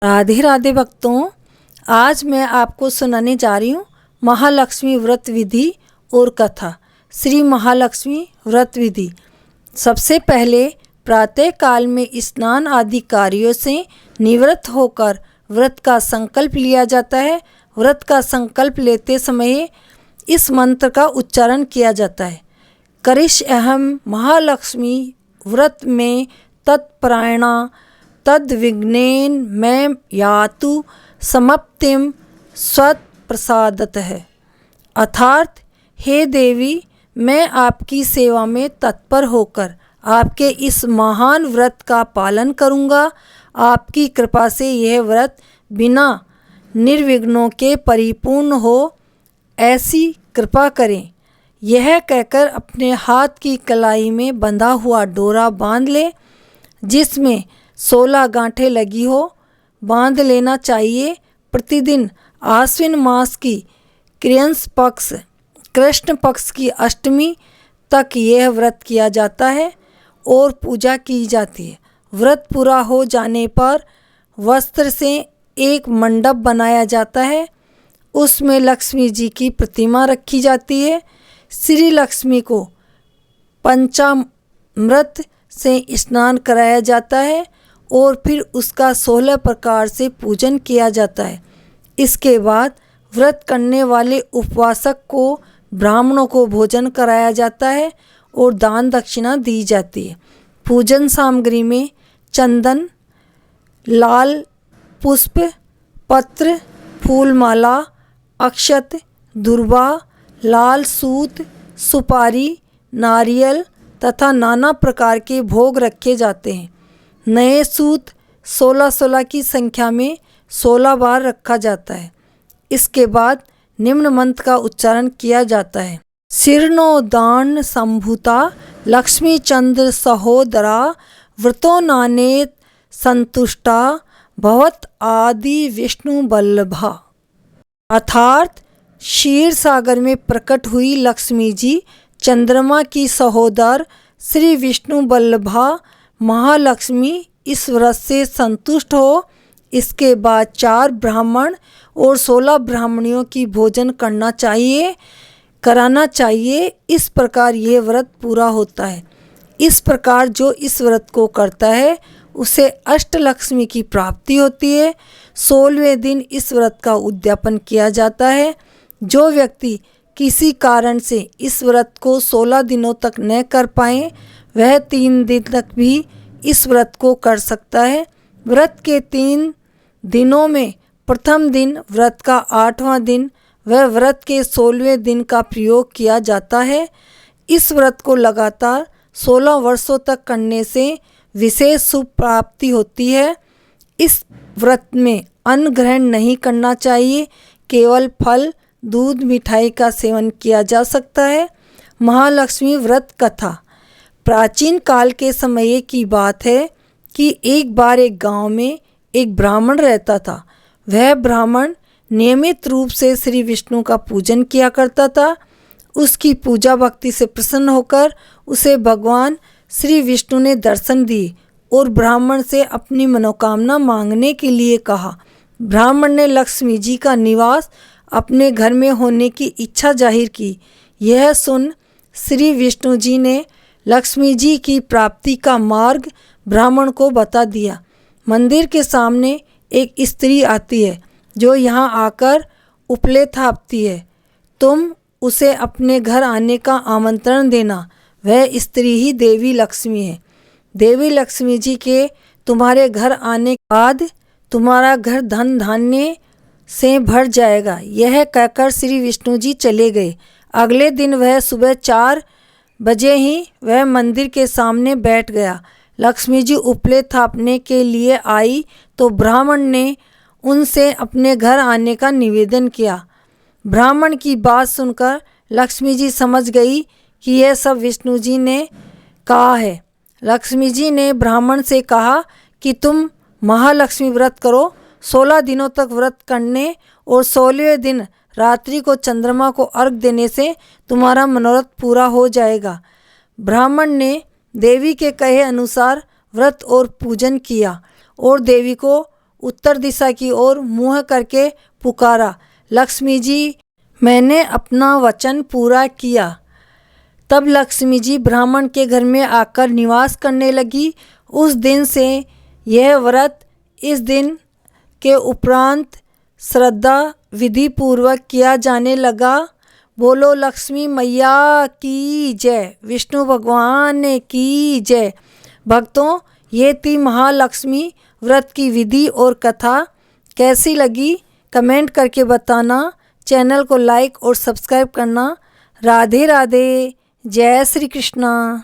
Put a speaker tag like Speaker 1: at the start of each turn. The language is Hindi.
Speaker 1: राधे राधे भक्तों, आज मैं आपको सुनाने जा रही हूँ महालक्ष्मी व्रत विधि और कथा। श्री महालक्ष्मी व्रत विधि। सबसे पहले प्रातः काल में स्नान आदि कार्यों से निवृत्त होकर व्रत का संकल्प लिया जाता है। व्रत का संकल्प लेते समय इस मंत्र का उच्चारण किया जाता है। करिष् अहम महालक्ष्मी व्रत में तत्परायणा तद्विघ्नेन मैं यातु समाप्तिम स्वत्प्रसादतः। अर्थात, हे देवी, मैं आपकी सेवा में तत्पर होकर आपके इस महान व्रत का पालन करूँगा। आपकी कृपा से यह व्रत बिना निर्विघ्नों के परिपूर्ण हो, ऐसी कृपा करें। यह कहकर अपने हाथ की कलाई में बंधा हुआ डोरा बांध ले, जिसमें 16 गांठें लगी हो, बांध लेना चाहिए। प्रतिदिन आश्विन मास की कृष्ण पक्ष की अष्टमी तक यह व्रत किया जाता है और पूजा की जाती है। व्रत पूरा हो जाने पर वस्त्र से एक मंडप बनाया जाता है। उसमें लक्ष्मी जी की प्रतिमा रखी जाती है। श्री लक्ष्मी को पंचामृत से स्नान कराया जाता है और फिर उसका 16 प्रकार से पूजन किया जाता है। इसके बाद व्रत करने वाले उपवासक को ब्राह्मणों को भोजन कराया जाता है और दान दक्षिणा दी जाती है। पूजन सामग्री में चंदन, लाल पुष्प, पत्र, फूलमाला, अक्षत, दुर्वा, लाल सूत, सुपारी, नारियल तथा नाना प्रकार के भोग रखे जाते हैं। नए सूत 16-16 की संख्या में 16 बार रखा जाता है। इसके बाद निम्न मंत्र का उच्चारण किया जाता है। शीर्णोदान संभूता लक्ष्मी चंद्र सहोदरा व्रतो नानेत संतुष्टा भवत आदि विष्णु बल्लभा। अर्थात, क्षीर सागर में प्रकट हुई लक्ष्मी जी चंद्रमा की सहोदर श्री विष्णु बल्लभा महालक्ष्मी इस व्रत से संतुष्ट हो। इसके बाद 4 ब्राह्मण और 16 ब्राह्मणियों की भोजन कराना चाहिए। इस प्रकार यह व्रत पूरा होता है। इस प्रकार जो इस व्रत को करता है उसे अष्टलक्ष्मी की प्राप्ति होती है। 16वें दिन इस व्रत का उद्यापन किया जाता है। जो व्यक्ति किसी कारण से इस व्रत को 16 दिनों तक न कर पाए, वह 3 दिन तक भी इस व्रत को कर सकता है। व्रत के 3 दिनों में प्रथम दिन, व्रत का 8वां दिन व व्रत के 16वें दिन का प्रयोग किया जाता है। इस व्रत को लगातार 16 वर्षों तक करने से विशेष शुभ प्राप्ति होती है। इस व्रत में अन्न ग्रहण नहीं करना चाहिए। केवल फल, दूध, मिठाई का सेवन किया जा सकता है। महालक्ष्मी व्रत कथा। प्राचीन काल के समय की बात है कि एक बार एक गांव में एक ब्राह्मण रहता था। वह ब्राह्मण नियमित रूप से श्री विष्णु का पूजन किया करता था। उसकी पूजा भक्ति से प्रसन्न होकर उसे भगवान श्री विष्णु ने दर्शन दिए और ब्राह्मण से अपनी मनोकामना मांगने के लिए कहा। ब्राह्मण ने लक्ष्मी जी का निवास अपने घर में होने की इच्छा जाहिर की। यह सुन श्री विष्णु जी ने लक्ष्मी जी की प्राप्ति का मार्ग ब्राह्मण को बता दिया। मंदिर के सामने एक स्त्री आती है जो यहाँ आकर उपले थापती है। तुम उसे अपने घर आने का आमंत्रण देना। वह स्त्री ही देवी लक्ष्मी है। देवी लक्ष्मी जी के तुम्हारे घर आने के बाद तुम्हारा घर धन धान्य से भर जाएगा। यह कहकर श्री विष्णु जी चले गए। अगले दिन वह सुबह 4 बजे ही वह मंदिर के सामने बैठ गया। लक्ष्मी जी उपले थापने के लिए आई तो ब्राह्मण ने उनसे अपने घर आने का निवेदन किया। ब्राह्मण की बात सुनकर लक्ष्मी जी समझ गई कि यह सब विष्णु जी ने कहा है। लक्ष्मी जी ने ब्राह्मण से कहा कि तुम महालक्ष्मी व्रत करो। 16 दिनों तक व्रत करने और 16वें दिन रात्रि को चंद्रमा को अर्घ देने से तुम्हारा मनोरथ पूरा हो जाएगा। ब्राह्मण ने देवी के कहे अनुसार व्रत और पूजन किया और देवी को उत्तर दिशा की ओर मुँह करके पुकारा, लक्ष्मी जी, मैंने अपना वचन पूरा किया। तब लक्ष्मी जी ब्राह्मण के घर में आकर निवास करने लगी। उस दिन से यह व्रत इस दिन के उपरांत श्रद्धा विधि पूर्वक किया जाने लगा। बोलो लक्ष्मी मैया की जय, विष्णु भगवान की जय। भक्तों, ये थी महालक्ष्मी व्रत की विधि और कथा। कैसी लगी कमेंट करके बताना। चैनल को लाइक और सब्सक्राइब करना। राधे राधे, जय श्री कृष्णा।